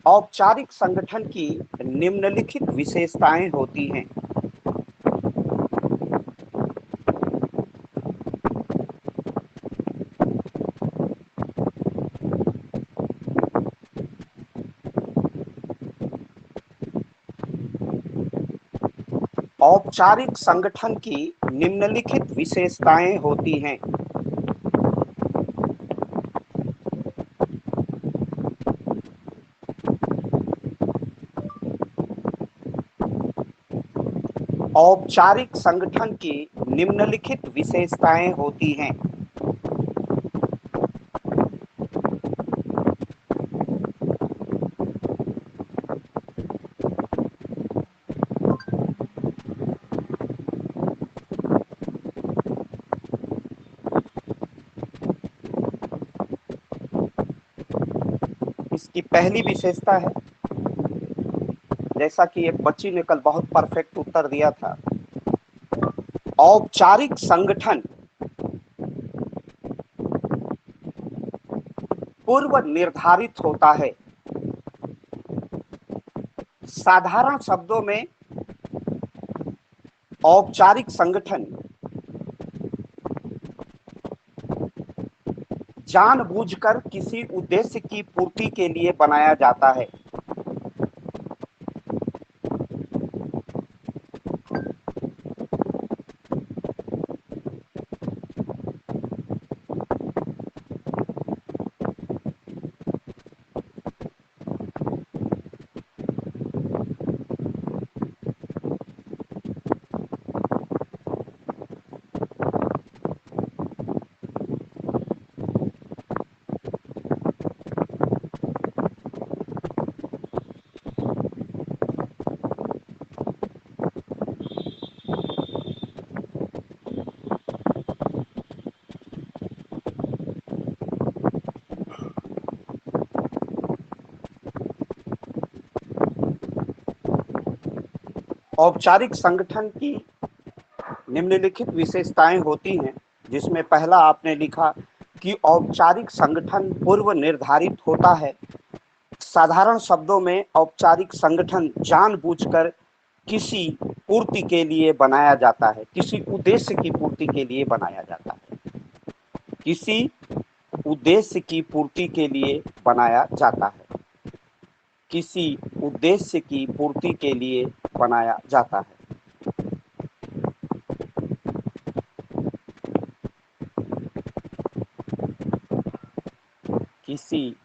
औपचारिक संगठन की निम्नलिखित विशेषताएं होती हैं। औपचारिक संगठन की निम्नलिखित विशेषताएं होती हैं। औपचारिक संगठन की निम्नलिखित विशेषताएं होती हैं। इसकी पहली विशेषता है, जैसा कि एक बच्ची ने कल बहुत परफेक्ट उत्तर दिया था, औपचारिक संगठन पूर्व निर्धारित होता है। साधारण शब्दों में औपचारिक संगठन जानबूझकर किसी उद्देश्य की पूर्ति के लिए बनाया जाता है। औपचारिक संगठन की निम्नलिखित विशेषताएं होती हैं, जिसमें पहला आपने लिखा कि औपचारिक संगठन पूर्व निर्धारित होता है। साधारण शब्दों में औपचारिक संगठन जानबूझकर किसी पूर्ति के लिए बनाया जाता है, किसी उद्देश्य की पूर्ति के लिए बनाया जाता है, किसी उद्देश्य की पूर्ति के लिए बनाया जाता है, किसी उद्देश्य की पूर्ति के लिए बनाया जाता है। किसी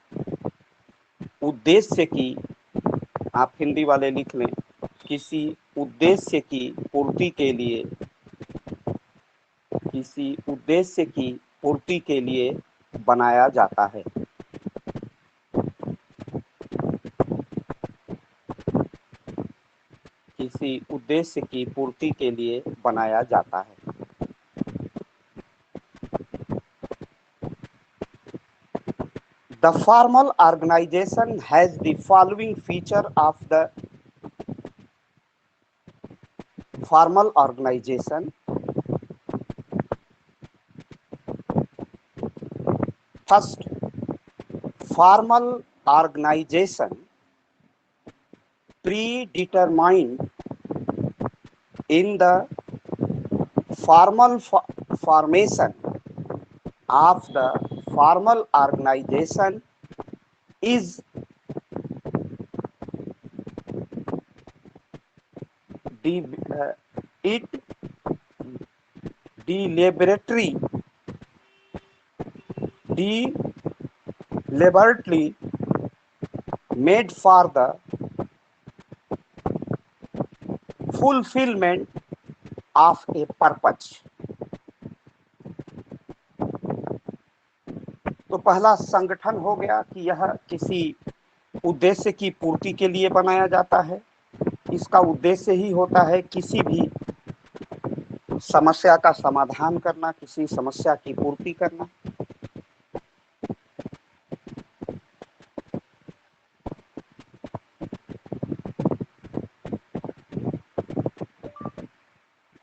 उद्देश्य की, आप हिंदी वाले लिख लें, किसी उद्देश्य की पूर्ति के लिए, किसी उद्देश्य की पूर्ति के लिए बनाया जाता है। किसी उद्देश्य की पूर्ति के लिए बनाया जाता है। The formal organization has the following feature of the formal organization. First, formal organization predetermined in the formal formation of the formal organization is it deliberately made for the fulfillment of a purpose. तो पहला संगठन हो गया कि यह किसी उद्देश्य की पूर्ति के लिए बनाया जाता है। इसका उद्देश्य ही होता है किसी भी समस्या का समाधान करना, किसी समस्या की पूर्ति करना।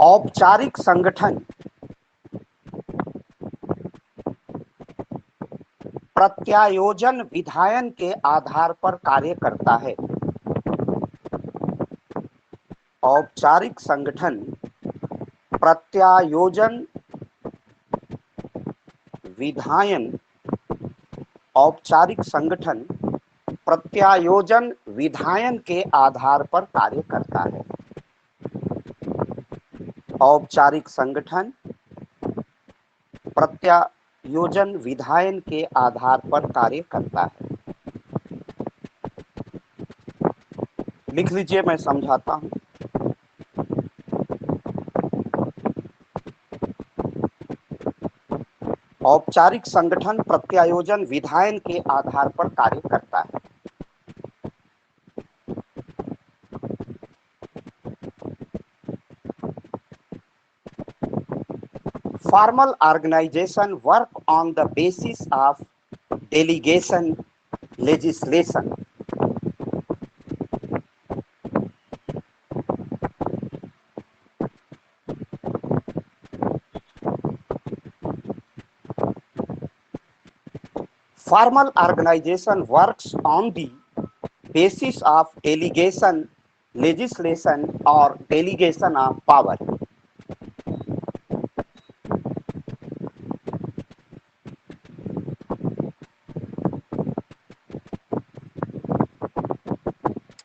औपचारिक संगठन प्रत्यायोजन विधायन के आधार पर कार्य करता है। औपचारिक संगठन प्रत्यायोजन विधायन, औपचारिक संगठन प्रत्यायोजन विधायन के आधार पर कार्य करता है। औपचारिक संगठन प्रत्यायोजन विधायन के आधार पर कार्य करता है। लिख लीजिए, मैं समझाता हूं। औपचारिक संगठन प्रत्यायोजन विधायन के आधार पर कार्य करता है। Formal organization work on the basis of delegation legislation. Formal organization works on the basis of delegation legislation or delegation of power.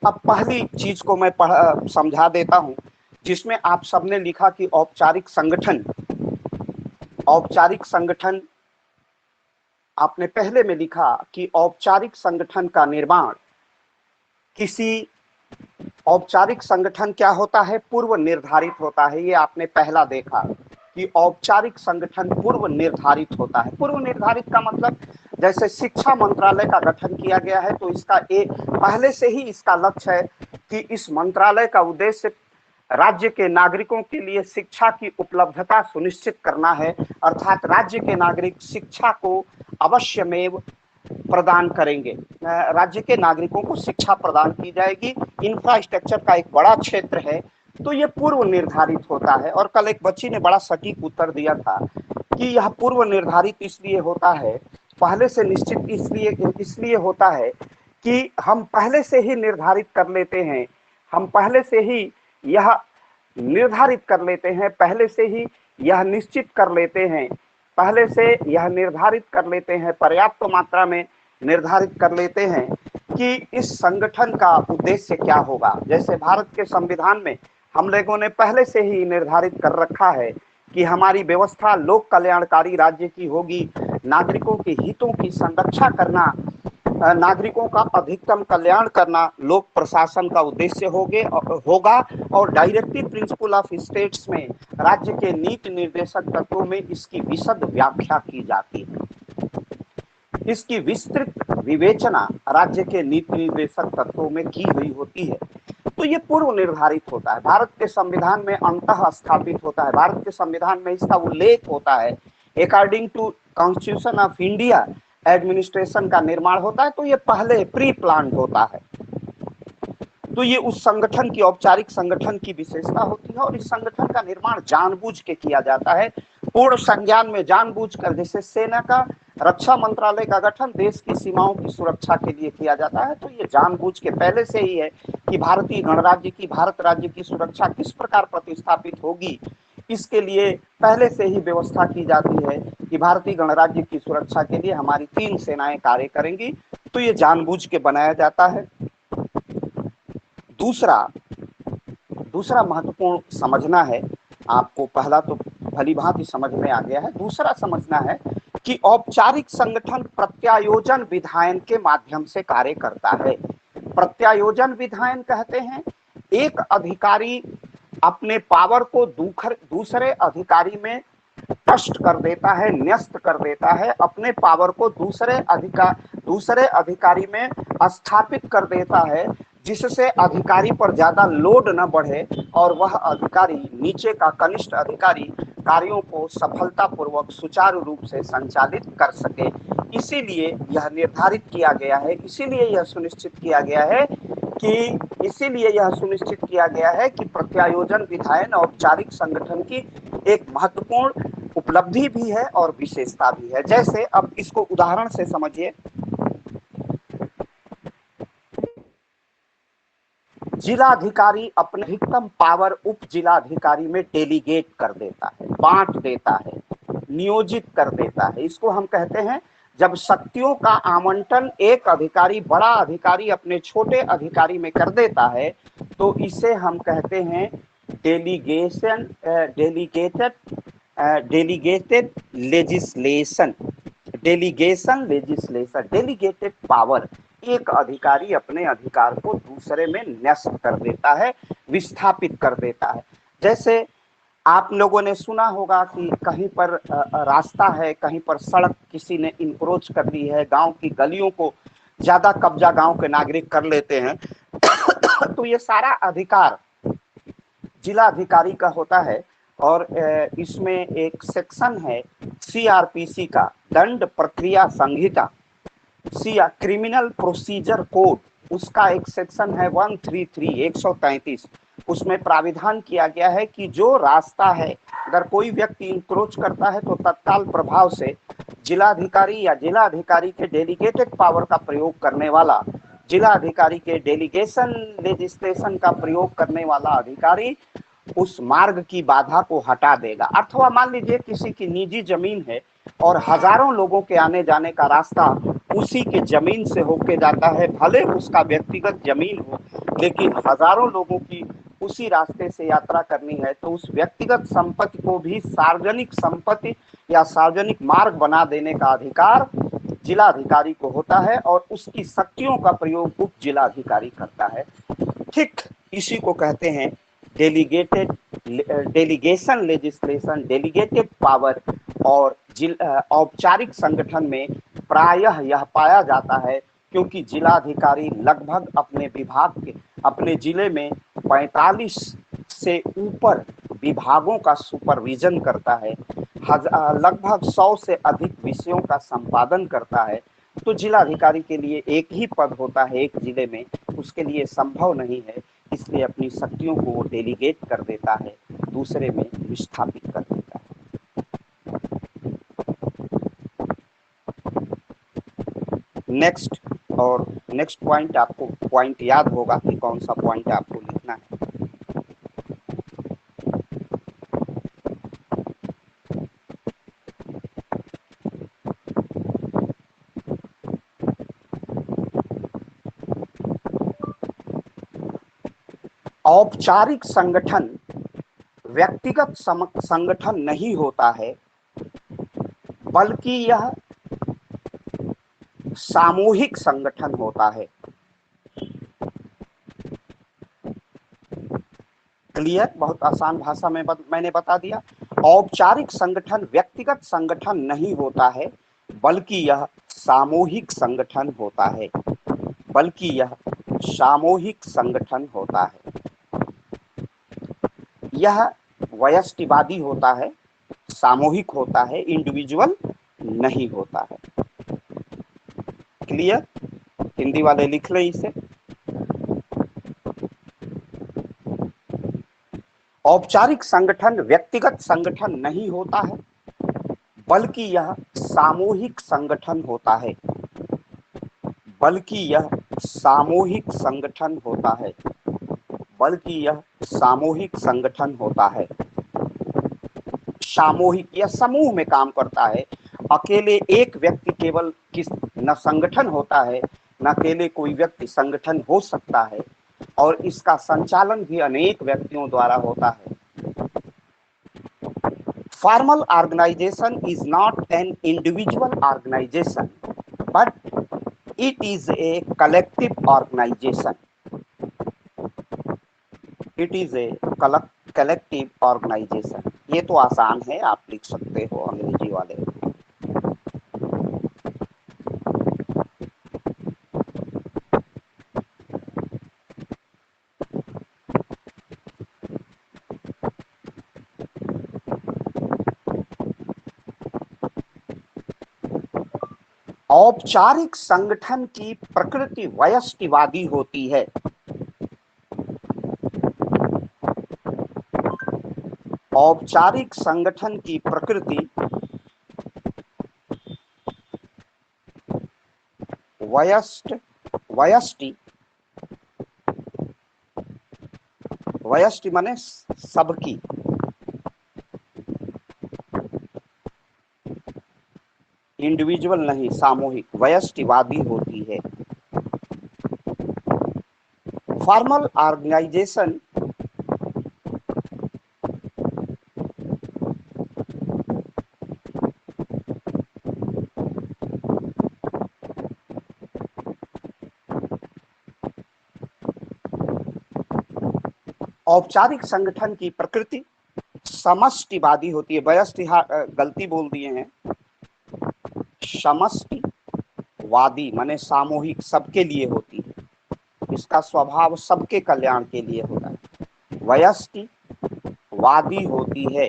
अब पहली चीज को मैं समझा देता हूं, जिसमें आप सबने लिखा कि औपचारिक संगठन, औपचारिक संगठन आपने पहले में लिखा कि औपचारिक संगठन का निर्माण किसी, औपचारिक संगठन क्या होता है, पूर्व निर्धारित होता है। ये आपने पहला देखा कि औपचारिक संगठन पूर्व निर्धारित होता है। पूर्व निर्धारित का मतलब जैसे शिक्षा मंत्रालय का गठन किया गया है, तो इसका पहले से ही इसका लक्ष्य है कि इस मंत्रालय का उद्देश्य राज्य के नागरिकों के लिए शिक्षा की उपलब्धता सुनिश्चित करना है, अर्थात राज्य के नागरिक शिक्षा को अवश्यमेव प्रदान करेंगे, राज्य के नागरिकों को शिक्षा प्रदान की जाएगी। इंफ्रास्ट्रक्चर का एक बड़ा क्षेत्र है, तो ये पूर्व निर्धारित होता है। और कल एक बच्ची ने बड़ा सटीक उत्तर दिया था कि यह पूर्व निर्धारित इसलिए होता है, पहले से निश्चित इसलिए होता है कि हम पहले से ही निर्धारित कर लेते हैं, हम पहले से ही यह निर्धारित कर लेते हैं, पहले से ही यह निश्चित कर लेते हैं, पहले से यह निर्धारित कर लेते हैं, पर्याप्त मात्रा में निर्धारित कर लेते हैं कि इस संगठन का उद्देश्य क्या होगा। जैसे भारत के संविधान में हम लोगों ने पहले से ही निर्धारित कर रखा है कि हमारी व्यवस्था लोक कल्याणकारी राज्य की होगी, नागरिकों के हितों की संरक्षा करना, नागरिकों का अधिकतम कल्याण करना लोक प्रशासन का उद्देश्य होगा। और डायरेक्टिव प्रिंसिपल ऑफ स्टेट्स में राज्य के नीति निर्देशक तत्वों में इसकी विशद व्याख्या की जाती है, इसकी विस्तृत विवेचना राज्य के नीति निर्देशक तत्वों में की हुई होती है। तो ये पूर्व निर्धारित होता है, भारत के संविधान में अंतः स्थापित होता है, भारत के संविधान में इसका उल्लेख होता है। According to constitution of India administration का निर्माण होता है, तो ये पहले प्री प्लान होता है। तो ये उस संगठन की, औपचारिक संगठन की विशेषता होती है। और इस संगठन का निर्माण जानबूझ के किया जाता है, पूर्ण संज्ञान में जानबूझकर। जैसे सेना का, रक्षा मंत्रालय का गठन देश की सीमाओं की सुरक्षा के लिए किया जाता है, तो ये जानबूझ के पहले से ही है कि भारतीय गणराज्य की, भारत राज्य की सुरक्षा किस प्रकार प्रतिस्थापित होगी, इसके लिए पहले से ही व्यवस्था की जाती है कि भारतीय गणराज्य की सुरक्षा के लिए हमारी 3 सेनाएं कार्य करेंगी। तो ये जानबूझ के बनाया जाता है। दूसरा महत्वपूर्ण समझना है आपको, पहला तो भली भांति समझ में आ गया है, दूसरा समझना है कि औपचारिक संगठन प्रत्यायोजन विधायन के माध्यम से कार्य करता है। प्रत्यायोजन विधायन कहते हैं एक अधिकारी अपने पावर को दूसरे अधिकारी में नष्ट कर देता है, न्यस्त कर देता है, अपने पावर को दूसरे अधिकारी में स्थापित कर देता है, जिससे अधिकारी पर ज्यादा लोड न बढ़े और वह अधिकारी, नीचे का कनिष्ठ अधिकारी, कार्यों को सफलतापूर्वक सुचारू रूप से संचालित कर सके। इसीलिए यह निर्धारित किया गया है, इसीलिए यह सुनिश्चित किया गया है कि प्रत्यायोजन विधायन औपचारिक संगठन की एक महत्वपूर्ण उपलब्धि भी है और विशेषता भी है। जैसे अब इसको उदाहरण से समझिए, जिलाधिकारी अपने अधिकतम पावर उप जिलाधिकारी में डेलीगेट कर देता है, बांट देता है, नियोजित कर देता है। इसको हम कहते हैं, जब शक्तियों का आवंटन एक अधिकारी, बड़ा अधिकारी अपने छोटे अधिकारी में कर देता है, तो इसे हम कहते हैं delegation, delegated legislation, delegated power. एक अधिकारी अपने अधिकार को दूसरे में न्यस्त कर देता है, विस्थापित कर देता है। जैसे आप लोगों ने सुना होगा कि कहीं पर रास्ता है, कहीं पर सड़क किसी ने इंक्रोच कर ली है, गांव की गलियों को ज्यादा कब्जा गांव के नागरिक कर लेते हैं तो ये सारा अधिकार जिलाधिकारी का होता है। और इसमें एक सेक्शन है सीआरपीसी का, दंड प्रक्रिया संहिता, क्रिमिनल प्रोसीजर कोड, उसका एक सेक्शन है 133 उसमें प्राविधान किया गया है कि जो रास्ता है, अगर कोई व्यक्ति इंक्रोच करता है तो तत्काल प्रभाव से जिलाधिकारी या जिलाधिकारी के डेलीगेटेड पावर का प्रयोग करने वाला, जिलाधिकारी के डेलीगेशन लेजिस्लेशन का प्रयोग करने वाला अधिकारी उस मार्ग की बाधा को हटा देगा। अथवा मान लीजिए किसी की निजी जमीन है और हजारों लोगों के आने जाने का रास्ता उसी के जमीन से होके जाता है, भले उसका व्यक्तिगत जमीन हो, लेकिन हजारों लोगों की उसी रास्ते से यात्रा करनी है, तो उस व्यक्तिगत संपत्ति को भी सार्वजनिक संपत्ति या सार्वजनिक मार्ग बना देने का अधिकार जिलाधिकारी को होता है और उसकी शक्तियों का प्रयोग उप जिलाधिकारी करता है। ठीक इसी को कहते हैं डेलीगेशन लेजिस्लेशन, डेलीगेटेड पावर। और औपचारिक संगठन में प्रायः यह पाया जाता है क्योंकि जिलाधिकारी लगभग अपने विभाग के, अपने जिले में 45 से ऊपर विभागों का सुपरविजन करता है, लगभग 100 से अधिक विषयों का संपादन करता है। तो जिलाधिकारी के लिए एक ही पद होता है एक जिले में, उसके लिए संभव नहीं है, इसलिए अपनी शक्तियों को वो डेलीगेट कर देता है, दूसरे में विस्थापित कर देता है। नेक्स्ट पॉइंट, आपको पॉइंट याद होगा कि कौन सा पॉइंट आपको लिखना है। औपचारिक संगठन व्यक्तिगत संगठन नहीं होता है, बल्कि यह सामूहिक संगठन होता है। क्लियर? बहुत आसान भाषा में मैंने बता दिया। औपचारिक संगठन व्यक्तिगत संगठन नहीं होता है, बल्कि यह सामूहिक संगठन होता है, बल्कि यह सामूहिक संगठन होता है। यह व्यष्टिवादी होता है, सामूहिक होता है, इंडिविजुअल नहीं होता है। क्लियर? हिंदी वाले लिख लें इसे। औपचारिक संगठन व्यक्तिगत संगठन नहीं होता है, बल्कि यह सामूहिक संगठन होता है, बल्कि यह सामूहिक संगठन होता है, बल्कि यह सामूहिक संगठन होता है। सामूहिक या समूह में काम करता है। अकेले एक व्यक्ति केवल न संगठन होता है, न अकेले कोई व्यक्ति संगठन हो सकता है, और इसका संचालन भी अनेक व्यक्तियों द्वारा होता है। Formal organisation is not an individual organisation, but it is a collective organisation. It is a collective organisation. ये तो आसान है, आप लिख सकते हो अंग्रेजी वाले। औपचारिक संगठन की प्रकृति व्यष्टिवादी होती है। औपचारिक संगठन की प्रकृति वयष्टि वयष्टि माने सबकी, इंडिविजुअल नहीं, सामूहिक, वयष्टिवादी होती है। फॉर्मल ऑर्गेनाइजेशन औपचारिक संगठन की प्रकृति समष्टिवादी होती है। वयष्टि गलती बोल दिए हैं, समष्टिवादी माने सामूहिक, सबके लिए होती है। इसका स्वभाव सबके कल्याण के लिए होता है। वयष्टिवादी होती है।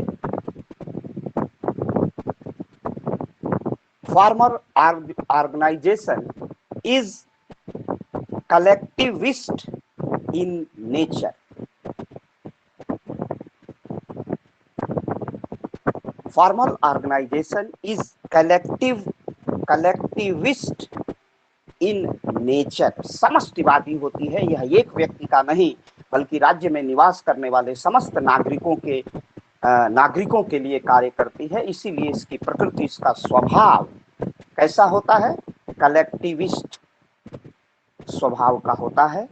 Formal organisation is collectivist in nature. Formal organisation is collectivist in nature. समष्टिवादी होती है, यह एक व्यक्ति का नहीं बल्कि राज्य में निवास करने वाले समस्त नागरिकों के लिए कार्य करती है। इसीलिए इसकी प्रकृति, इसका स्वभाव कैसा होता है? कलेक्टिविस्ट स्वभाव का होता है।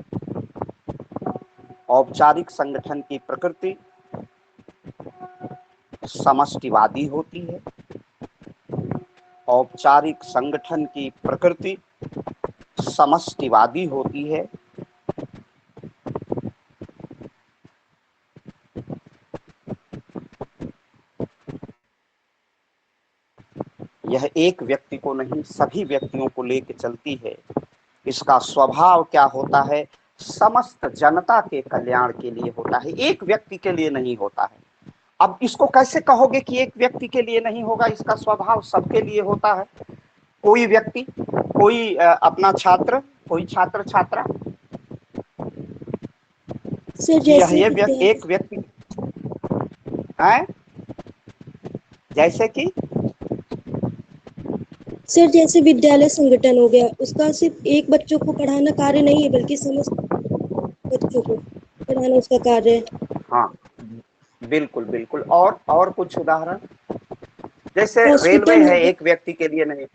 औपचारिक संगठन की प्रकृति समष्टिवादी होती है। औपचारिक संगठन की प्रकृति समष्टिवादी होती है। यह एक व्यक्ति को नहीं, सभी व्यक्तियों को लेकर चलती है। इसका स्वभाव क्या होता है? समस्त जनता के कल्याण के लिए होता है, एक व्यक्ति के लिए नहीं होता है। अब इसको कैसे कहोगे कि एक व्यक्ति के लिए नहीं होगा? इसका स्वभाव सबके लिए होता है। कोई व्यक्ति, कोई अपना छात्र, कोई छात्र छात्रा, यह एक व्यक्ति है। जैसे कि सर जैसे विद्यालय संगठन हो गया, उसका सिर्फ एक बच्चों को पढ़ाना कार्य नहीं है बल्कि समस्त बच्चों को पढ़ाना उसका कार्य है। हाँ, बिल्कुल बिल्कुल। और कुछ उदाहरण? जैसे रेलवे हॉस्पिटल हो है, गया, एक व्यक्ति के लिए नहीं।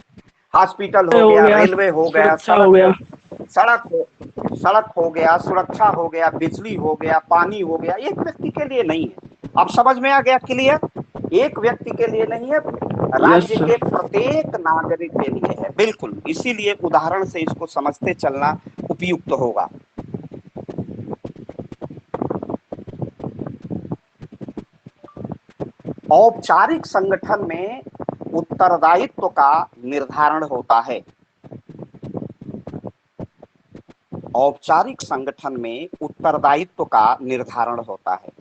हॉस्पिटल हो गया, रेलवे हो गया, सड़क हो गया, सुरक्षा हो गया, बिजली हो गया, पानी हो गया, एक व्यक्ति के लिए नहीं है। अब समझ में आ गया? क्लियर? एक व्यक्ति के लिए नहीं है, राज्य के प्रत्येक नागरिक के लिए है। बिल्कुल, इसीलिए उदाहरण से इसको समझते चलना उपयुक्त होगा। औपचारिक संगठन में उत्तरदायित्व का निर्धारण होता है। औपचारिक संगठन में उत्तरदायित्व का निर्धारण होता है।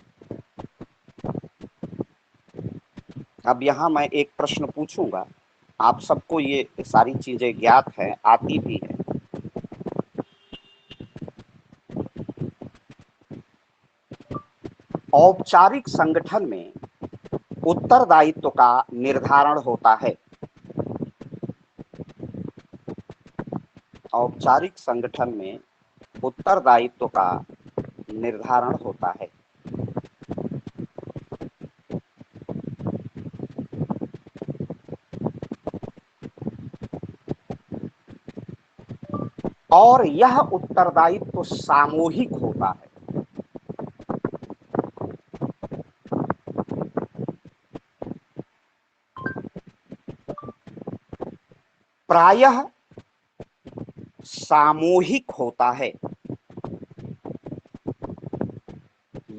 अब यहां मैं एक प्रश्न पूछूंगा, आप सबको ये सारी चीजें ज्ञात है, आती भी है। औपचारिक संगठन में उत्तरदायित्व का निर्धारण होता है। औपचारिक संगठन में उत्तरदायित्व का निर्धारण होता है। और यह उत्तरदायित्व सामूहिक होता है। प्रायः सामूहिक होता है।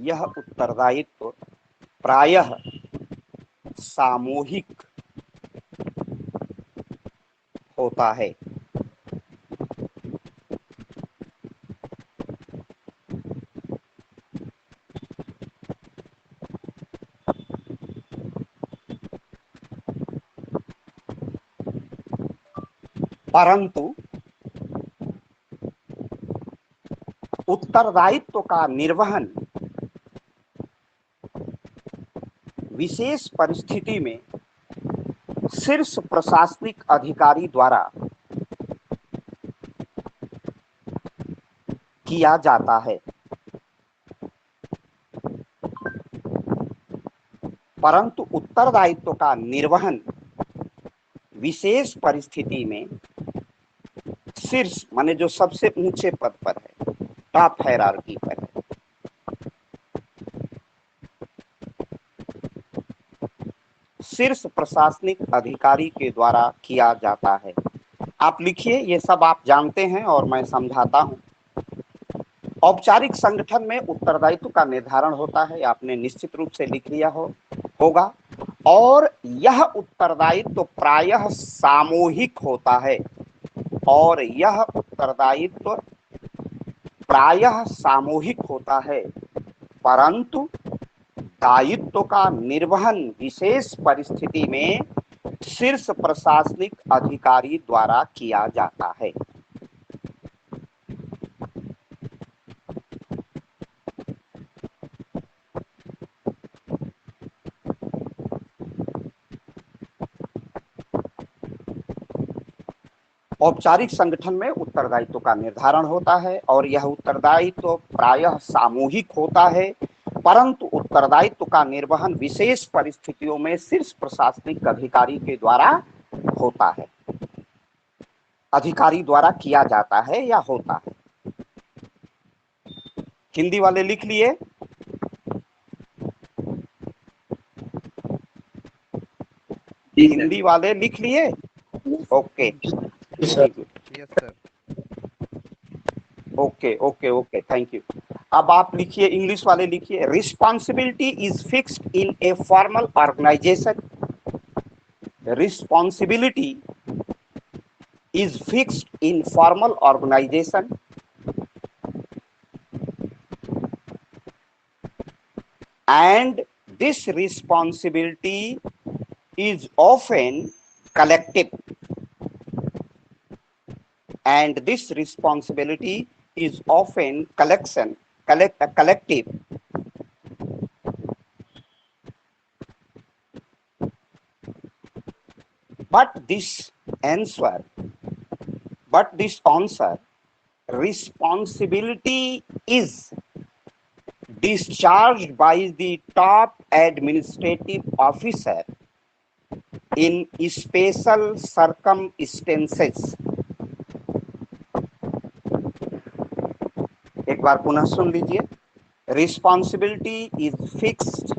यह उत्तरदायित्व प्रायः सामूहिक होता है। परंतु उत्तरदायित्व का निर्वहन विशेष परिस्थिति में शीर्ष प्रशासनिक अधिकारी द्वारा किया जाता है, परंतु उत्तरदायित्व का निर्वहन विशेष परिस्थिति में शीर्ष माने जो सबसे ऊंचे पद पर है, टॉप हायरार्की पर है, शीर्ष प्रशासनिक अधिकारी के द्वारा किया जाता है। आप लिखिए, ये सब आप जानते हैं और मैं समझाता हूं। औपचारिक संगठन में उत्तरदायित्व का निर्धारण होता है, आपने निश्चित रूप से लिख लिया होगा, और यह उत्तरदायित्व प्रायः सामूहिक होता है, और यह उत्तरदायित्व प्रायः सामूहिक होता है, परंतु दायित्व का निर्वहन विशेष परिस्थिति में शीर्ष प्रशासनिक अधिकारी द्वारा किया जाता है। औपचारिक संगठन में उत्तरदायित्व का निर्धारण होता है और यह उत्तरदायित्व प्रायः सामूहिक होता है, परंतु उत्तरदायित्व का निर्वहन विशेष परिस्थितियों में शीर्ष प्रशासनिक अधिकारी के द्वारा होता है, अधिकारी द्वारा किया जाता है या होता है। हिंदी वाले लिख लिए? हिंदी वाले लिख लिए? Okay, yes sir. Okay okay okay, thank you. अब आप लिखिए, इंग्लिश वाले लिखिए। Responsibility is fixed in a formal organisation. Responsibility is fixed in formal organisation and this responsibility is often collective, and this responsibility is often collective, but this answer responsibility is discharged by the top administrative officer in special circumstances। एक बार पुनः सुन लीजिए। Responsibility is fixed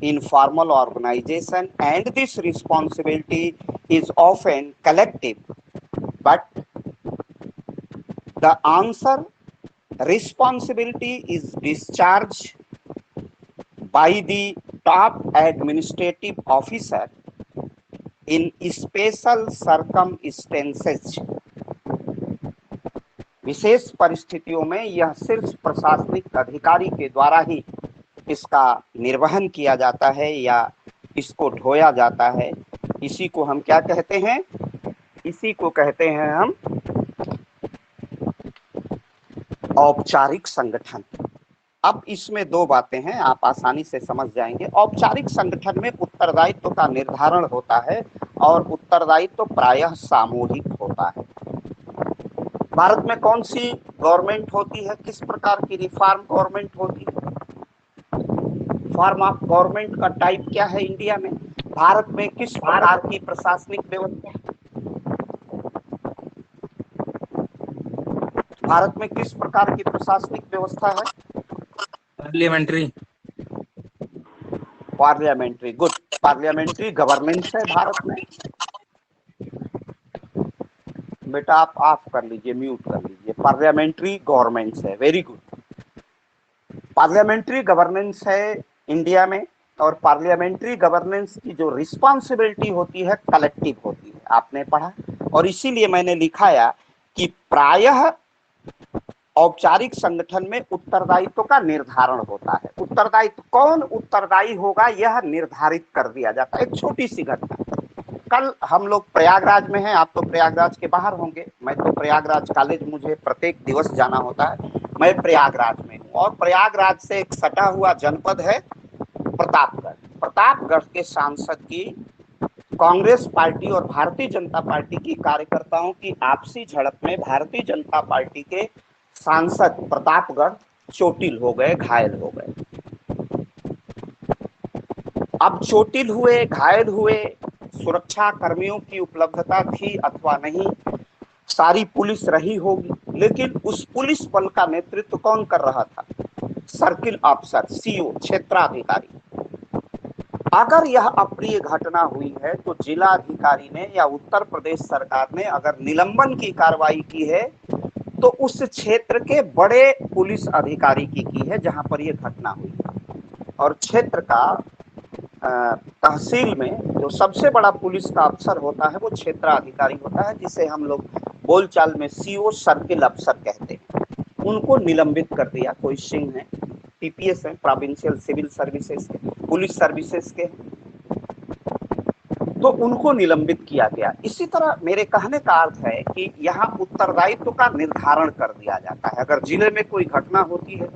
in formal organization and this responsibility is often collective, but the answer responsibility is discharged by the top administrative officer in special circumstances। विशेष परिस्थितियों में यह शीर्ष प्रशासनिक अधिकारी के द्वारा ही इसका निर्वहन किया जाता है या इसको ढोया जाता है। इसी को हम क्या कहते हैं? इसी को कहते हैं हम औपचारिक संगठन। अब इसमें दो बातें हैं, आप आसानी से समझ जाएंगे। औपचारिक संगठन में उत्तरदायित्व का निर्धारण होता है और उत्तरदायित्व प्रायः सामूहिक होता है। भारत में कौन सी गवर्नमेंट होती है? किस प्रकार की रिफॉर्म गवर्नमेंट होती है? फॉर्म ऑफ गवर्नमेंट का टाइप क्या है इंडिया में? भारत में किस प्रकार की प्रशासनिक व्यवस्था? भारत में किस प्रकार की प्रशासनिक व्यवस्था है? पार्लियामेंट्री। गुड, पार्लियामेंट्री गवर्नेंस है भारत में। बेटा आप ऑफ कर लीजिए, म्यूट कर लीजिए। पार्लियामेंट्री गवर्नेंस है, वेरी गुड। पार्लियामेंट्री गवर्नेंस है इंडिया में, और पार्लियामेंट्री गवर्नेंस की जो रिस्पॉन्सिबिलिटी होती है कलेक्टिव होती है, आपने पढ़ा। और इसीलिए मैंने लिखाया कि प्रायः औपचारिक संगठन में उत्तरदायित्व का निर्धारण होता है। उत्तरदायित्व, कौन उत्तरदायी होगा यह निर्धारित कर दिया जाता है। एक छोटी सी घटना, कल हम लोग प्रयागराज में हैं, आप तो प्रयागराज के बाहर होंगे, मैं तो प्रयागराज कॉलेज, मुझे प्रत्येक दिवस जाना होता है, मैं प्रयागराज में हूँ। और प्रयागराज से एक सटा हुआ जनपद है प्रतापगढ़। प्रतापगढ़ के सांसद की कांग्रेस पार्टी और भारतीय जनता पार्टी की कार्यकर्ताओं की आपसी झड़प में भारतीय जनता पार्टी के सांसद प्रतापगढ़ चोटिल हो गए, घायल हो गए। अब चोटिल हुए, घायल हुए, सुरक्षा कर्मियों की उपलब्धता थी अथवा नहीं, सारी पुलिस रही होगी, लेकिन उस पुलिस बल का नेतृत्व कौन कर रहा था? सर्किल अफसर, सीओ, क्षेत्राधिकारी। अगर यह अप्रिय घटना हुई है तो जिलाधिकारी ने या उत्तर प्रदेश सरकार ने अगर निलंबन की कार्रवाई की है तो उस क्षेत्र के बड़े पुलिस अधिकारी की है जहां पर यह घटना हुई। और क्षेत्र का तहसील में जो सबसे बड़ा पुलिस का अफसर होता है वो क्षेत्राधिकारी होता है, जिसे हम लोग बोलचाल में सीओ, सर्किल अफसर कहते हैं। उनको निलंबित कर दिया। कोई सिंह है, पीपीएस है, प्रोविंशियल सिविल सर्विसेज के, पुलिस सर्विसेज के, तो उनको निलंबित किया गया। इसी तरह मेरे कहने का अर्थ है कि यहाँ उत्तरदायित्व का निर्धारण कर दिया जाता है। अगर जिले में कोई घटना होती है,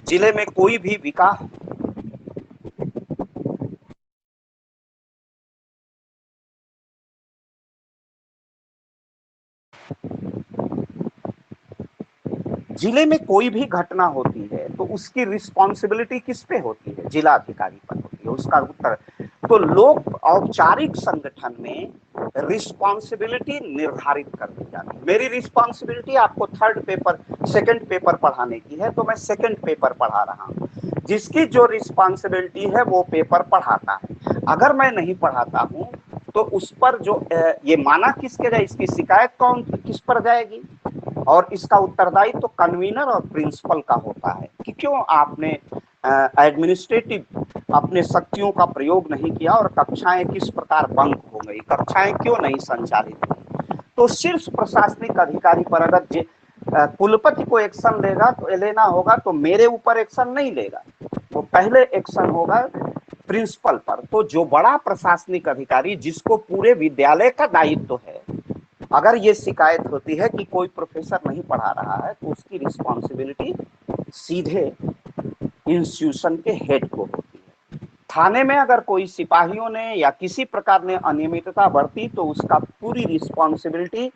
जिले में कोई भी विकास जिले में कोई भी घटना होती है तो उसकी रिस्पॉन्सिबिलिटी किस पे होती है? जिला अधिकारी पर होती है। उसका उत्तर तो लोक औपचारिक संगठन में रिस्पॉन्सिबिलिटी निर्धारित कर दी जाती है। मेरी रिस्पॉन्सिबिलिटी आपको थर्ड पेपर, सेकंड पेपर पढ़ाने की है, तो मैं सेकंड पेपर पढ़ा रहा हूँ। जिसकी जो रिस्पॉन्सिबिलिटी है वो पेपर पढ़ाता है। अगर मैं नहीं पढ़ाता हूँ तो उस पर जो ये माना किसके जाए, इसकी शिकायत कौन किस पर जाएगी? और इसका उत्तरदायित्व तो कन्वीनर और प्रिंसिपल का होता है कि क्यों आपने एडमिनिस्ट्रेटिव अपने शक्तियों का प्रयोग नहीं किया और कक्षाएं किस प्रकार बंद हो गई, कक्षाएं क्यों नहीं संचालित हुई। तो शीर्ष प्रशासनिक अधिकारी पर अगर कुलपति को एक्शन लेना होगा तो मेरे ऊपर एक्शन नहीं लेगा, वो पहले एक्शन होगा प्रिंसिपल पर। तो जो बड़ा प्रशासनिक अधिकारी जिसको पूरे विद्यालय का दायित्व है, अगर ये शिकायत होती है कि कोई प्रोफेसर नहीं पढ़ा रहा है तो उसकी रिस्पॉन्सिबिलिटी सीधे इंस्टीट्यूशन के हेड को होती है। थाने में अगर कोई सिपाहियों ने या किसी प्रकार ने अनियमितता बरती तो उसका पूरी रिस्पॉन्सिबिलिटी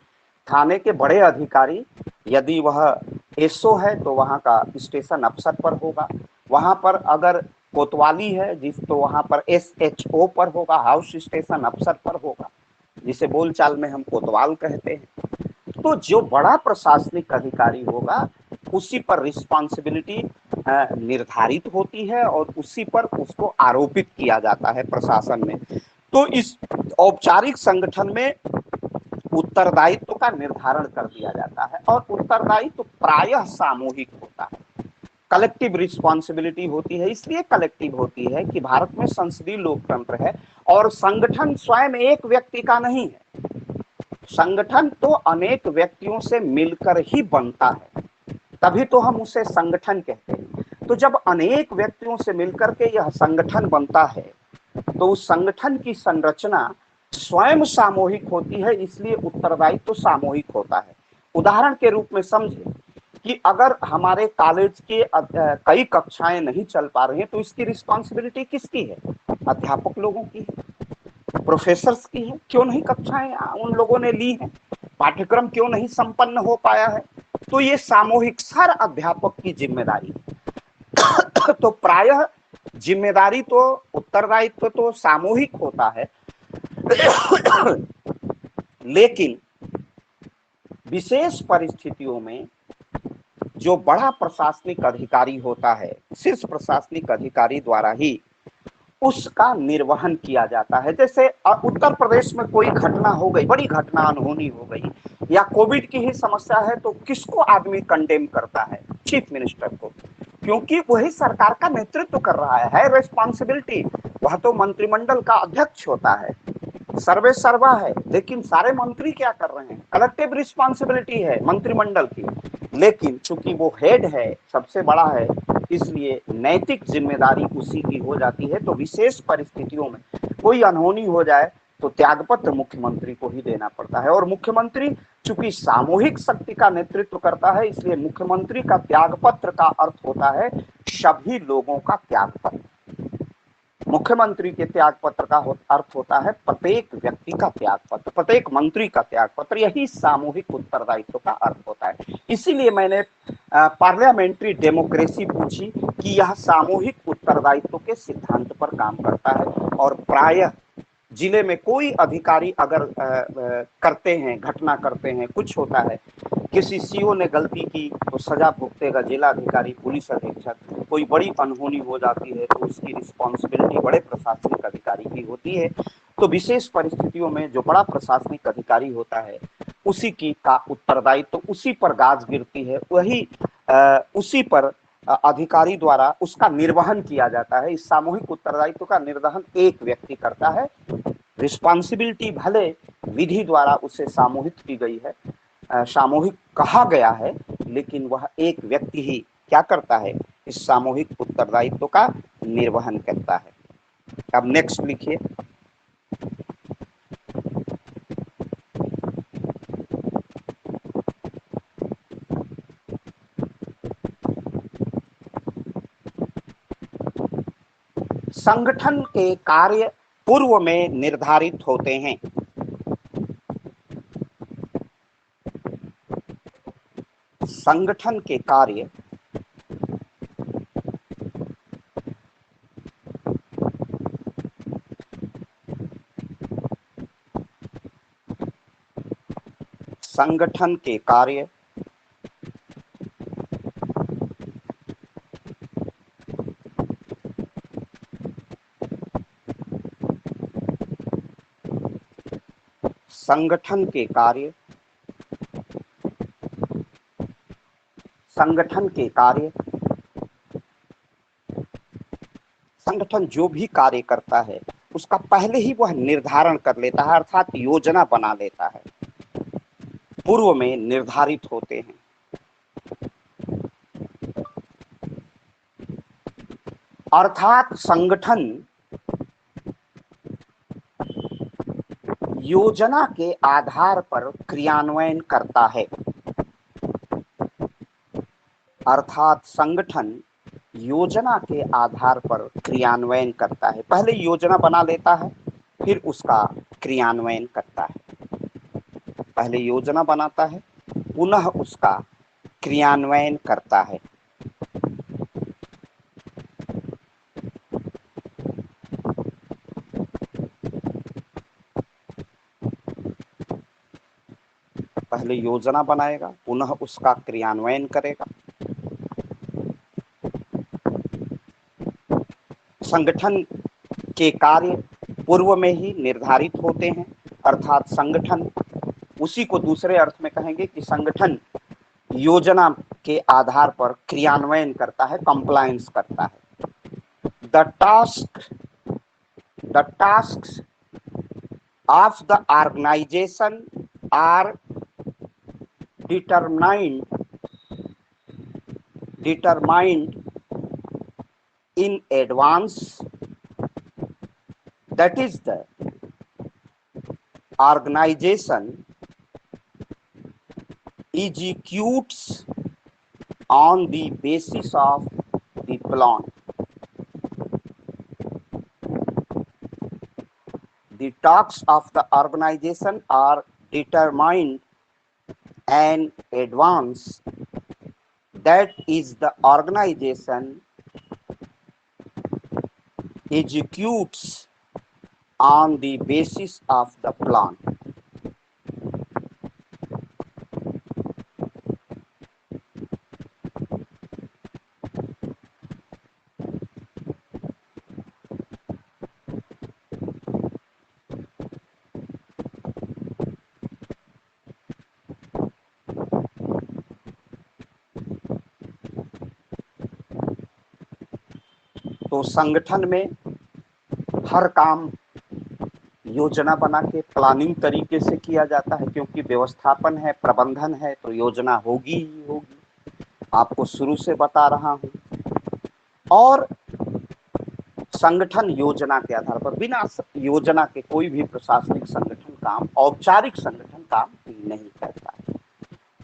थाने के बड़े अधिकारी, यदि वह एसओ है तो वहां का स्टेशन अफसर पर होगा, वहां पर अगर कोतवाली है तो वहां पर एसएचओ पर होगा, हाउस स्टेशन अफसर पर होगा, जिसे बोलचाल में हम कोतवाल कहते हैं। तो जो बड़ा प्रशासनिक अधिकारी होगा उसी पर रिस्पॉन्सिबिलिटी निर्धारित होती है और उसी पर उसको आरोपित किया जाता है प्रशासन में। तो इस औपचारिक संगठन में उत्तरदायित्व का निर्धारण कर दिया जाता है और उत्तरदायित्व प्रायः सामूहिक होता है, कलेक्टिव रिस्पॉन्सिबिलिटी होती है। इसलिए कलेक्टिव होती है कि भारत में संसदीय लोकतंत्र है और संगठन स्वयं एक व्यक्ति का नहीं है, संगठन तो अनेक व्यक्तियों से मिलकर ही बनता है, तभी तो हम उसे संगठन कहते हैं। तो जब अनेक व्यक्तियों से मिलकर के यह संगठन बनता है तो उस संगठन की संरचना स्वयं सामूहिक होती है, इसलिए उत्तरदायित्व तो सामूहिक होता है। उदाहरण के रूप में समझे कि अगर हमारे कॉलेज के कई कक्षाएं नहीं चल पा रही हैं तो इसकी रिस्पॉन्सिबिलिटी किसकी है? अध्यापक लोगों की है, प्रोफेसर्स की है। क्यों नहीं कक्षाएं उन लोगों ने ली हैं, पाठ्यक्रम क्यों नहीं संपन्न हो पाया है? तो ये सामूहिक हर अध्यापक की जिम्मेदारी है। तो प्रायः जिम्मेदारी तो, उत्तरदायित्व तो सामूहिक होता है, लेकिन विशेष परिस्थितियों में जो बड़ा प्रशासनिक अधिकारी होता है, शीर्ष प्रशासनिक अधिकारी द्वारा ही उसका निर्वहन किया जाता है। जैसे उत्तर प्रदेश में कोई घटना हो गई, बड़ी घटना अनहोनी हो गई, या कोविड की ही समस्या है, तो किसको आदमी कंडेम करता है? चीफ मिनिस्टर को, क्योंकि वही सरकार का नेतृत्व कर रहा है रिस्पॉन्सिबिलिटी। वह तो मंत्रिमंडल का अध्यक्ष होता है, सर्वे सर्वा है, लेकिन सारे मंत्री क्या कर रहे हैं? कलेक्टिव रिस्पॉन्सिबिलिटी है मंत्रिमंडल की, लेकिन चूंकि वो हेड है, सबसे बड़ा है, इसलिए नैतिक जिम्मेदारी उसी की हो जाती है। तो विशेष परिस्थितियों में कोई अनहोनी हो जाए तो त्यागपत्र मुख्यमंत्री को ही देना पड़ता है, और मुख्यमंत्री चूंकि सामूहिक शक्ति का नेतृत्व करता है, इसलिए मुख्यमंत्री का त्यागपत्र का अर्थ होता है सभी लोगों का त्यागपत्र। मुख्यमंत्री के त्याग पत्र का अर्थ होता है प्रत्येक व्यक्ति का त्याग पत्र, प्रत्येक मंत्री का त्याग पत्र। यही सामूहिक उत्तरदायित्व का अर्थ होता है। इसीलिए मैंने पार्लियामेंट्री डेमोक्रेसी पूछी कि यह सामूहिक उत्तरदायित्व के सिद्धांत पर काम करता है। और प्रायः जिले में कोई अधिकारी अगर करते हैं, घटना करते हैं, कुछ होता है, किसी सीओ ने गलती की तो सजा भुगतेगा जिला अधिकारी, पुलिस अधीक्षक। कोई बड़ी अनहोनी हो जाती है तो उसकी रिस्पॉन्सिबिलिटी बड़े प्रशासनिक अधिकारी की होती है। तो विशेष परिस्थितियों में जो बड़ा प्रशासनिक अधिकारी होता है उसी की का उत्तरदायित्व तो उसी पर गाज गिरती है, वही उसी पर अधिकारी द्वारा उसका निर्वहन किया जाता है। इस सामूहिक उत्तरदायित्व का निर्वहन एक व्यक्ति करता है। रिस्पॉन्सिबिलिटी भले विधि द्वारा उसे सामूहिक की गई है, सामूहिक कहा गया है, लेकिन वह एक व्यक्ति ही क्या करता है, इस सामूहिक उत्तरदायित्व का निर्वहन करता है। अब नेक्स्ट लिखिए। संगठन के कार्य पूर्व में निर्धारित होते हैं। संगठन के कार्य संगठन के कार्य संगठन के कार्य संगठन के कार्य संगठन जो भी कार्य करता है उसका पहले ही वह निर्धारण कर लेता है, अर्थात योजना बना लेता है, पूर्व में निर्धारित होते हैं। अर्थात संगठन योजना के आधार पर क्रियान्वयन करता है। अर्थात संगठन योजना के आधार पर क्रियान्वयन करता है। पहले योजना बना लेता है, फिर उसका क्रियान्वयन करता है। पहले योजना बनाता है, पुनः उसका क्रियान्वयन करता है। पहले योजना बनाएगा, पुनः उसका क्रियान्वयन करेगा। संगठन के कार्य पूर्व में ही निर्धारित होते हैं, अर्थात संगठन, उसी को दूसरे अर्थ में कहेंगे कि संगठन योजना के आधार पर क्रियान्वयन करता है, कंप्लायंस करता है। The tasks of the organisation are determined in advance, that is the organization executes on the basis of the plan. The tasks of the organization are determined in advance, that is the organization executes on the basis of the plan. तो संगठन में हर काम योजना बना के planning तरीके से किया जाता है, क्योंकि व्यवस्थापन है, प्रबंधन है, तो योजना होगी ही होगी। आपको शुरू से बता रहा हूं। और संगठन योजना के आधार पर, बिना योजना के कोई भी प्रशासनिक संगठन काम, औपचारिक संगठन काम नहीं करता।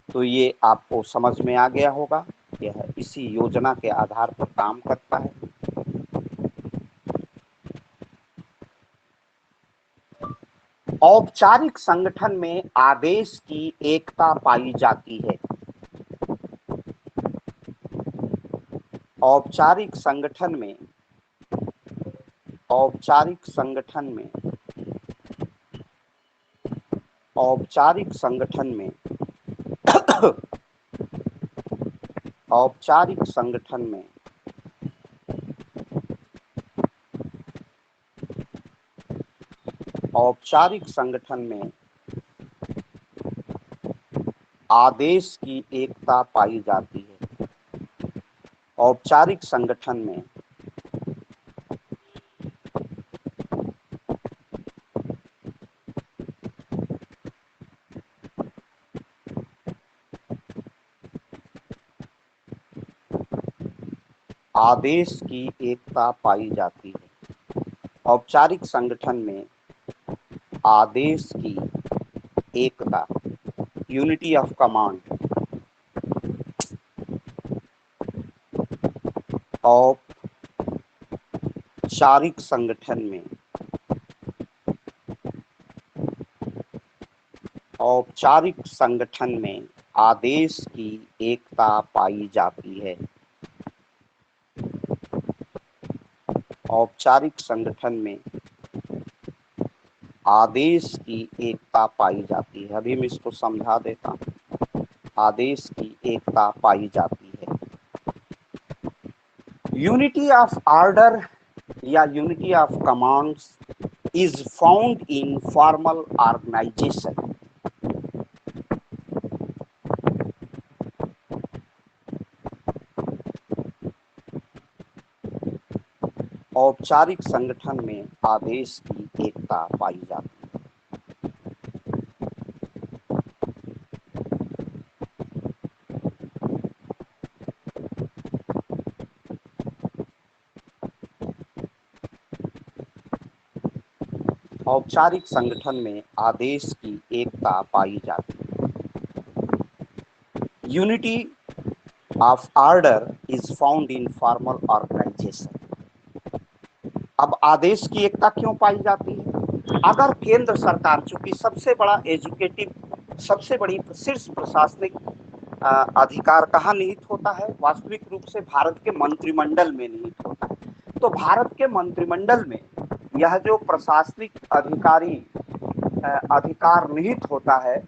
तो ये आपको समझ में आ गया होगा, यह इसी योजना के आधार पर काम करता है। औपचारिक संगठन में आदेश की एकता पाई जाती है। औपचारिक संगठन में औपचारिक संगठन में औपचारिक संगठन में औपचारिक संगठन में औपचारिक संगठन में आदेश की एकता पाई जाती है। औपचारिक संगठन में आदेश की एकता पाई जाती है। औपचारिक संगठन में आदेश की एकता, यूनिटी ऑफ कमांड। औपचारिक संगठन में औपचारिक संगठन में आदेश की एकता पाई जाती है। औपचारिक संगठन में आदेश की एकता पाई जाती है। अभी मैं इसको समझा देता हूँ। आदेश की एकता पाई जाती है। यूनिटी ऑफ ऑर्डर या unity of commands is found in formal organisation. औपचारिक संगठन में आदेश की एकता पाई जाती है। औपचारिक संगठन में आदेश की एकता पाई जाती है। Unity of order is found in formal organisation. अब आदेश की एकता क्यों पाई जाती है? अगर केंद्र सरकार, चूंकि सबसे बड़ा एजुकेटिव, सबसे बड़ी शीर्ष प्रशासनिक अधिकार कहाँ निहित होता है? वास्तविक रूप से भारत के मंत्रिमंडल में निहित होता है। तो भारत के मंत्रिमंडल में यह जो प्रशासनिक अधिकार निहित होता है,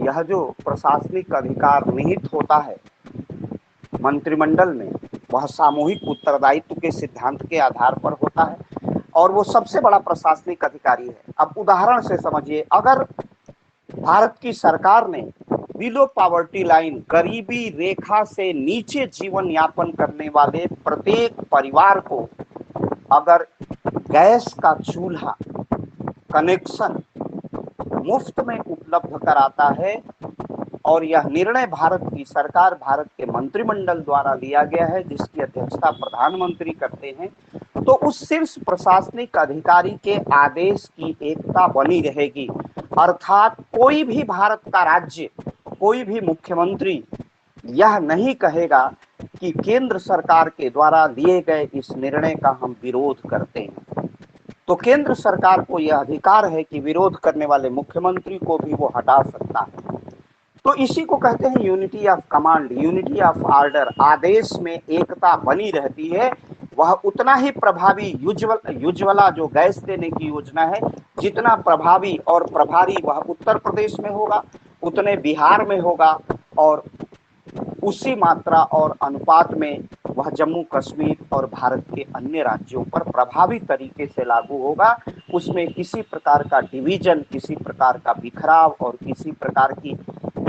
यह जो प्रशासनिक अधिकार निहित होता है मंत्रिमंडल में, वह सामूहिक उत्तरदायित्व के सिद्धांत के आधार पर होता है और वो सबसे बड़ा प्रशासनिक अधिकारी है। अब उदाहरण से समझिए, अगर भारत की सरकार ने बिलो पॉवर्टी लाइन, गरीबी रेखा से नीचे जीवन यापन करने वाले प्रत्येक परिवार को अगर गैस का चूल्हा कनेक्शन मुफ्त में उपलब्ध कराता है और यह निर्णय भारत की सरकार, भारत के मंत्रिमंडल द्वारा लिया गया है, जिसकी अध्यक्षता प्रधानमंत्री करते हैं, तो उस शीर्ष प्रशासनिक अधिकारी के आदेश की एकता बनी रहेगी। अर्थात कोई भी भारत का राज्य, कोई भी मुख्यमंत्री यह नहीं कहेगा कि केंद्र सरकार के द्वारा लिए गए इस निर्णय का हम विरोध करते हैं। तो केंद्र सरकार को यह अधिकार है कि विरोध करने वाले मुख्यमंत्री को भी वो हटा सकता है। तो इसी को कहते हैं unity of command, unity of order. आदेश में एकता बनी रहती है। वह उतना ही प्रभावी, युज्ज्वला जो गैस देने की योजना है, जितना प्रभावी और प्रभारी वह उत्तर प्रदेश में होगा, उतने बिहार में होगा और उसी मात्रा और अनुपात में वह जम्मू कश्मीर और भारत के अन्य राज्यों पर प्रभावी तरीके से लागू होगा। उसमें किसी प्रकार का डिवीजन, किसी प्रकार का बिखराव और किसी प्रकार की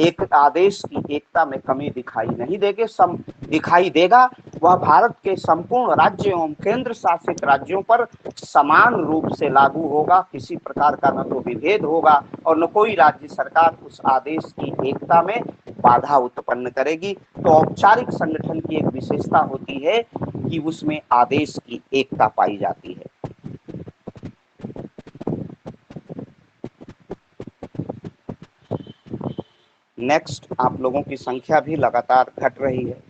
एक आदेश की एकता में कमी दिखाई देगा। वह भारत के संपूर्ण राज्य एवं केंद्र शासित राज्यों पर समान रूप से लागू होगा। किसी प्रकार का न तो विभेद होगा और न कोई राज्य सरकार उस आदेश की एकता में बाधा उत्पन्न करेगी। तो औपचारिक संगठन की एक विशेषता होती है कि उसमें आदेश की एकता पाई जाती है। नेक्स्ट, आप लोगों की संख्या भी लगातार घट रही है।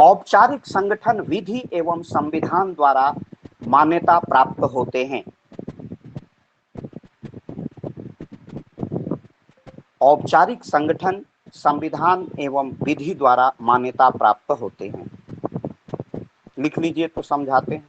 औपचारिक संगठन विधि एवं संविधान द्वारा मान्यता प्राप्त होते हैं। औपचारिक संगठन संविधान एवं विधि द्वारा मान्यता प्राप्त होते हैं। लिख लीजिए तो समझाते हैं।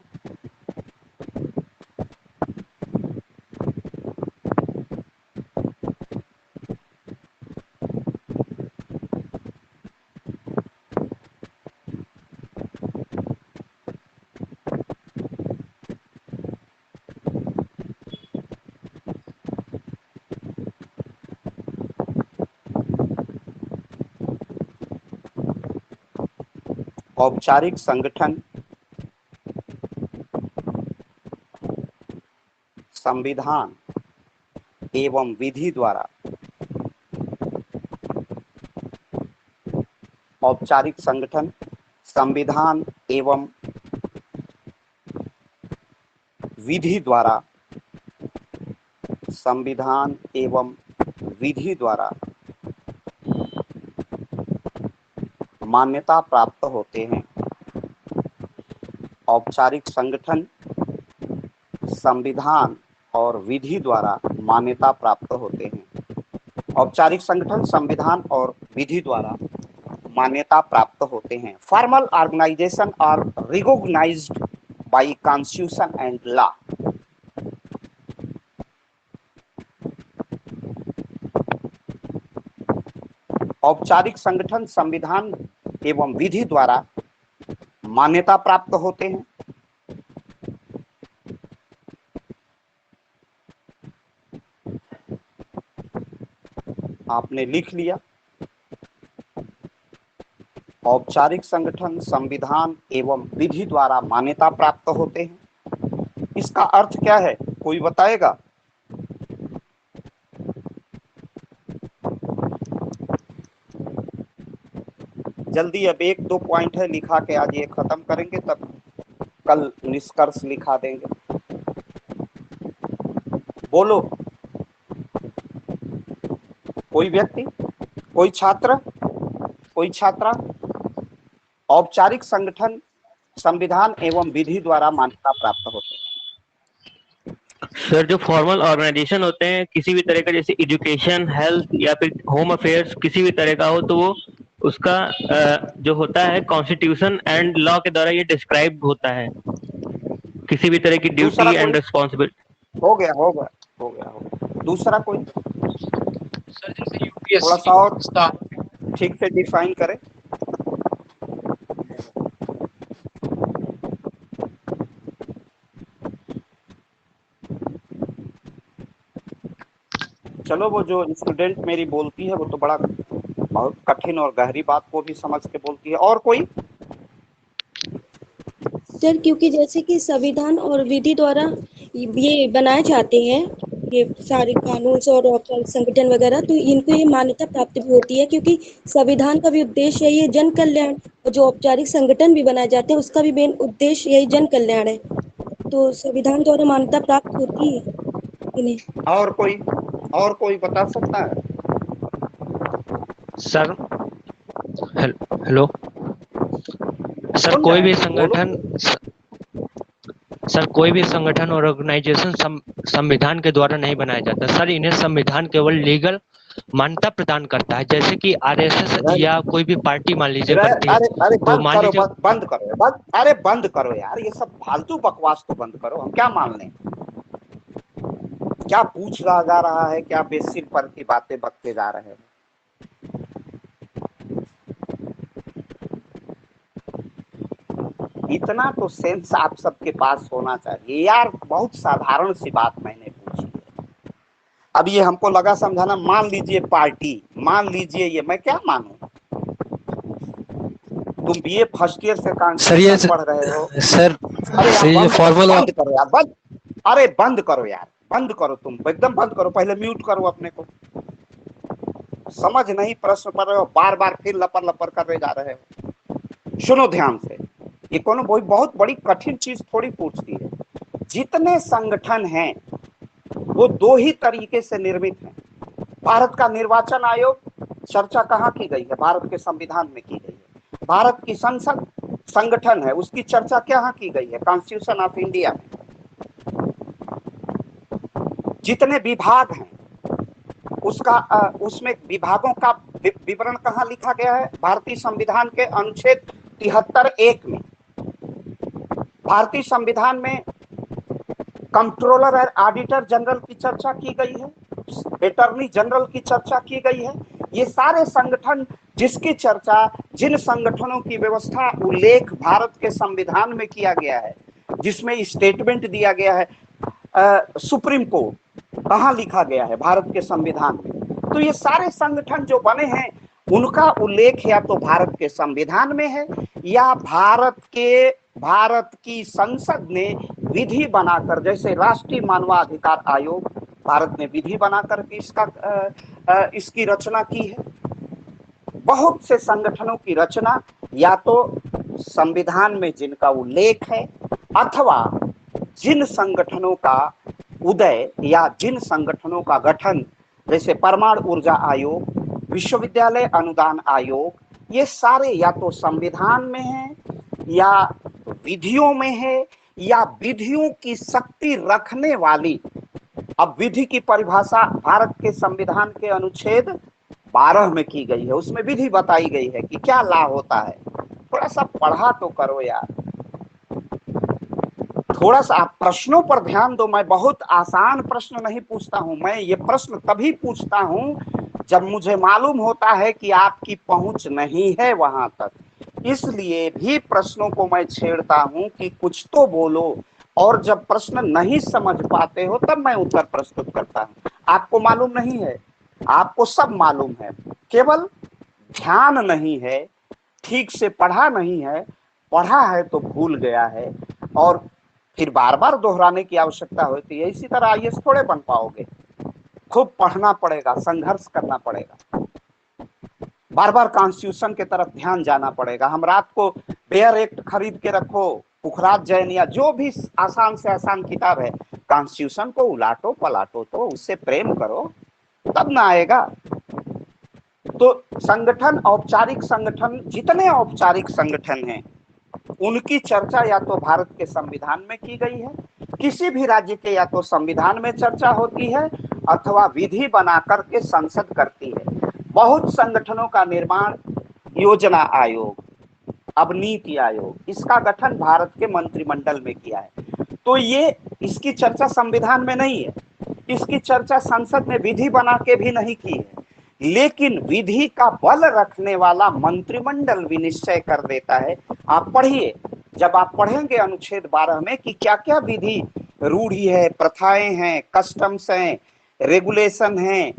औपचारिक संगठन संविधान एवं विधि द्वारा औपचारिक संगठन संविधान एवं विधि द्वारा संविधान एवं विधि द्वारा मान्यता प्राप्त होते हैं। औपचारिक संगठन संविधान और विधि द्वारा मान्यता प्राप्त होते हैं। औपचारिक संगठन संविधान और विधि द्वारा मान्यता प्राप्त होते हैं। Formal organisation are recognised by constitution and law. औपचारिक संगठन संविधान एवं विधि द्वारा मान्यता प्राप्त होते हैं। आपने लिख लिया। औपचारिक संगठन संविधान एवं विधि द्वारा मान्यता प्राप्त होते हैं। इसका अर्थ क्या है, कोई बताएगा? जल्दी, अब 1-2 पॉइंट है, लिखा के आज ये खत्म करेंगे, तब कल निष्कर्ष लिखा देंगे। बोलो, कोई व्यक्ति, कोई छात्र, कोई छात्रा? औपचारिक संगठन संविधान एवं विधि द्वारा मान्यता प्राप्त होते हैं। सर, जो फॉर्मल ऑर्गेनाइजेशन होते हैं किसी भी तरह का, जैसे एजुकेशन, हेल्थ या फिर होम अफेयर्स किसी भी तरह का हो, तो वो उसका जो होता है कॉन्स्टिट्यूशन एंड लॉ के द्वारा ये डिस्क्राइब होता है, किसी भी तरह की ड्यूटी एंड रिस्पॉन्सिबिलिटी। हो गया, हो गया, हो गया, हो गया। दूसरा कोई? सर जैसे यूपीएससी थोड़ा सा और ठीक से डिफाइन करें। चलो, वो जो स्टूडेंट मेरी बोलती है वो तो बड़ा बहुत कठिन और गहरी बात को भी समझ के बोलती है। और कोई? सर क्योंकि जैसे कि संविधान और विधि द्वारा ये बनाए जाते हैं, ये सारे कानून और औपचारिक संगठन वगैरह, तो इनको ये मान्यता प्राप्त भी होती है, क्योंकि संविधान का भी उद्देश्य है ये जन कल्याण, और जो औपचारिक संगठन भी बनाए जाते हैं उसका भी मेन उद्देश्य यही जन कल्याण है। तो संविधान द्वारा मान्यता प्राप्त होती है इन्हें। और कोई बता सकता है? सर हेलो सर, कोई भी संगठन सर कोई भी संगठन और ऑर्गेनाइजेशन संविधान के द्वारा नहीं बनाया जाता सर। इन्हें संविधान केवल लीगल मान्यता प्रदान करता है। जैसे कि आरएसएस या कोई भी पार्टी मान लीजिए बनती है, अरे तो मान लीजिए बंद करो यार, ये सब फालतू बकवास तो बंद करो। हम क्या मान लें? क्या पूछा जा रहा है? क्या बेसिक पर की बातें बकते जा रहे हैं? इतना तो सेंस आप सबके पास होना चाहिए यार। बहुत साधारण सी बात मैंने पूछी है। अब ये हमको लगा समझाना। मान लीजिए पार्टी, मान लीजिए ये, मैं क्या मानूं? तुम बीए फर्स्ट ईयर से कॉन्स्टिट्यूशन पढ़ रहे हो सर। अरे यार ये फॉर्मल बंद करो यार, बंद। अरे बंद करो यार, बंद करो, तुम एकदम बंद करो। पहले म्यूट करो अपने को। समझ नहीं प्रश्न पढ़ रहे हो, बार बार फिर लपर लपर कर जा रहे हो। सुनो ध्यान से, ये कोनो बहुत बड़ी कठिन चीज थोड़ी पूछती है। जितने संगठन हैं वो दो ही तरीके से निर्मित हैं। भारत का निर्वाचन आयोग चर्चा कहाँ की गई है? भारत के संविधान में की गई है। भारत की संसद संगठन है उसकी चर्चा क्या की गई है कॉन्स्टिट्यूशन ऑफ इंडिया में। जितने विभाग हैं उसका उसमें विभागों का विवरण कहाँ लिखा गया है? भारतीय संविधान के अनुच्छेद 73(1) में। भारतीय संविधान में कंट्रोलर और ऑडिटर जनरल की चर्चा की गई है, अटॉर्नी जनरल की चर्चा की गई है। ये सारे संगठन जिसकी चर्चा, जिन संगठनों की व्यवस्था उल्लेख भारत के संविधान में किया गया है, जिसमें स्टेटमेंट दिया गया है, सुप्रीम कोर्ट कहाँ लिखा गया है? भारत के संविधान में। तो ये सारे संगठन जो बने हैं उनका उल्लेख या तो भारत के संविधान में है या भारत की संसद ने विधि बनाकर, जैसे राष्ट्रीय मानवाधिकार आयोग भारत ने विधि बनाकर इसकी रचना की है। बहुत से संगठनों की रचना या तो संविधान में जिनका उल्लेख है अथवा जिन संगठनों का उदय या जिन संगठनों का गठन, जैसे परमाणु ऊर्जा आयोग, विश्वविद्यालय अनुदान आयोग, ये सारे या तो संविधान में है या विधियों में है या विधियों की शक्ति रखने वाली। अब विधि की परिभाषा भारत के संविधान के अनुच्छेद 12 में की गई है, उसमें विधि बताई गई है कि क्या लाभ होता है। थोड़ा सा पढ़ा तो करो यार, थोड़ा सा आप प्रश्नों पर ध्यान दो। मैं बहुत आसान प्रश्न नहीं पूछता हूं, मैं ये प्रश्न तभी पूछता हूं जब मुझे मालूम होता है कि आपकी पहुंच नहीं है वहां तक। इसलिए भी प्रश्नों को मैं छेड़ता हूं कि कुछ तो बोलो, और जब प्रश्न नहीं समझ पाते हो तब मैं उत्तर प्रस्तुत करता हूं। आपको मालूम नहीं है, आपको सब मालूम है, केवल ध्यान नहीं है, ठीक से पढ़ा नहीं है, पढ़ा है तो भूल गया है और फिर बार बार दोहराने की आवश्यकता होती है। इसी तरह आईएएस थोड़े बन पाओगे, खूब पढ़ना पड़ेगा, संघर्ष करना पड़ेगा, बार बार कॉन्स्टिट्यूशन के तरफ ध्यान जाना पड़ेगा। हम रात को बेयर एक्ट खरीद के रखो, पुखराज जैन या जो भी आसान से आसान किताब है, कॉन्स्टिट्यूशन को उलाटो पलाटो तो उससे प्रेम करो, तब ना आएगा। तो संगठन, औपचारिक संगठन, जितने औपचारिक संगठन हैं उनकी चर्चा या तो भारत के संविधान में की गई है, किसी भी राज्य के या तो संविधान में चर्चा होती है अथवा विधि बना करके संसद करती है। बहुत संगठनों का निर्माण योजना आयोग, अब नीति आयोग, इसका गठन भारत के मंत्रिमंडल में किया है। तो ये इसकी चर्चा संविधान में नहीं है, इसकी चर्चा संसद में विधि बना के भी नहीं की है, लेकिन विधि का बल रखने वाला मंत्रिमंडल विनिश्चय कर देता है। आप पढ़िए, जब आप पढ़ेंगे अनुच्छेद 12 में कि क्या क्या विधि रूढ़ी है, प्रथाएं हैं, कस्टम्स हैं, रेगुलेशन हैं,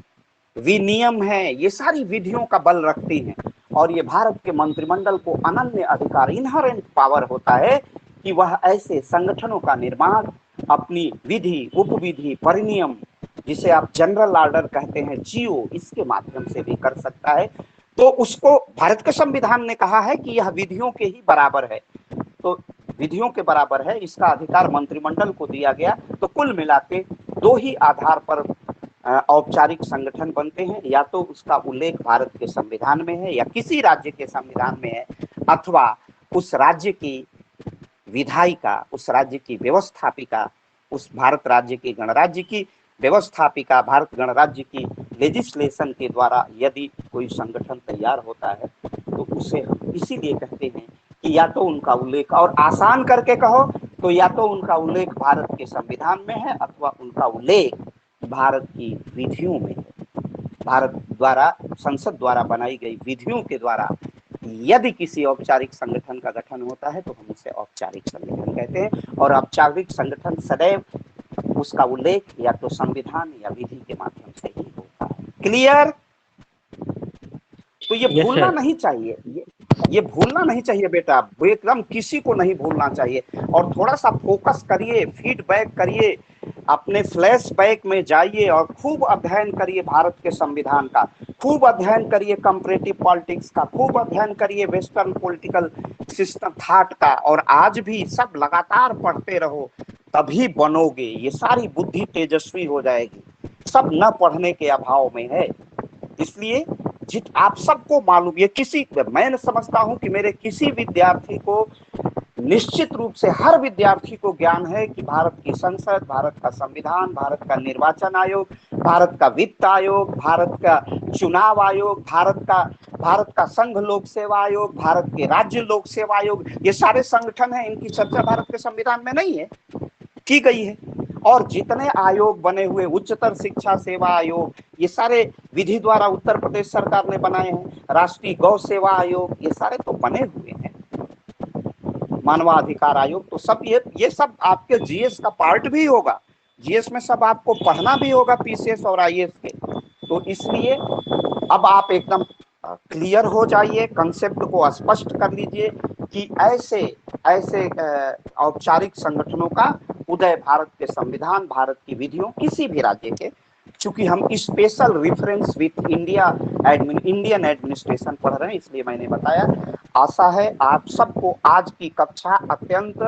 विनियम है, ये सारी विधियों का बल रखती हैं। और ये भारत के मंत्रिमंडल को अनन्य अधिकार, इनहेरेंट पावर होता है कि वह ऐसे संगठनों का निर्माण अपनी विधि, उपविधि, परिनियम, जिसे आप जनरल ऑर्डर कहते हैं, जीओ, इसके माध्यम से भी कर सकता है। तो उसको भारत के संविधान ने कहा है कि यह विधियों के ही बराबर है, तो विधियों के बराबर है, इसका अधिकार मंत्रिमंडल को दिया गया। तो कुल मिला के दो ही आधार पर औपचारिक संगठन बनते हैं, या तो उसका उल्लेख भारत के संविधान में है या किसी राज्य के संविधान में है, अथवा उस राज्य की विधायिका, उस राज्य की व्यवस्थापिका, उस भारत राज्य की गणराज्य की व्यवस्थापिका, भारत गणराज्य की लेजिस्लेशन के द्वारा यदि कोई संगठन तैयार होता है तो उसे हम इसीलिए कहते हैं कि या तो उनका उल्लेख, और आसान करके कहो तो या तो उनका उल्लेख भारत के संविधान में है अथवा उनका उल्लेख भारत की विधियों में है। भारत द्वारा, संसद द्वारा बनाई गई विधियों के द्वारा यदि किसी औपचारिक संगठन का गठन होता है तो हम उसे औपचारिक संगठन कहते हैं। और औपचारिक संगठन सदैव उसका उल्लेख या तो संविधान या विधि के माध्यम से ही होता है। क्लियर? तो ये भूलना नहीं चाहिए, ये भूलना नहीं चाहिए बेटा, एकदम किसी को नहीं भूलना चाहिए। और थोड़ा सा फोकस करिए, फीडबैक करिए, अपने फ्लैशबैक में जाइए और खूब अध्ययन करिए भारत के संविधान का, खूब अध्ययन करिए कंपैरेटिव पॉलिटिक्स का, खूब अध्ययन करिए वेस्टर्न पॉलिटिकल सिस्टम थॉट का, और आज भी सब लगातार पढ़ते रहो, तभी बनोगे। ये सारी बुद्धि तेजस्वी हो जाएगी, सब न पढ़ने के अभाव में है। इसलिए आप सबको मालूम, ये मैं समझता हूं कि मेरे किसी विद्यार्थी को निश्चित रूप से, हर विद्यार्थी को ज्ञान है कि भारत की संसद, भारत का संविधान, भारत का निर्वाचन आयोग, भारत का वित्त आयोग, भारत का चुनाव आयोग, भारत का संघ लोक सेवा आयोग, भारत के राज्य लोक सेवा आयोग, ये सारे संगठन हैं, इनकी चर्चा भारत के संविधान में नहीं है, की गई है। और जितने आयोग बने हुए, उच्चतर शिक्षा सेवा आयोग, ये सारे विधि द्वारा उत्तर प्रदेश सरकार ने बनाए हैं, राष्ट्रीय गौ सेवा आयोग, ये सारे तो बने हुए हैं, मानवाधिकार आयोग, तो सब ये सब आपके जीएस का पार्ट भी होगा, जीएस में सब आपको पढ़ना भी होगा, पीसीएस और आईएएस के। तो इसलिए अब आप एकदम क्लियर हो जाइए, कंसेप्ट को स्पष्ट कर लीजिए कि ऐसे औपचारिक संगठनों का उदय भारत के संविधान, भारत की विधियों, किसी भी राज्य के, चूंकि हम special reference with Indian administration पढ़ रहे हैं, इसलिए मैंने बताया। आशा है आप सबको आज की कक्षा अत्यंत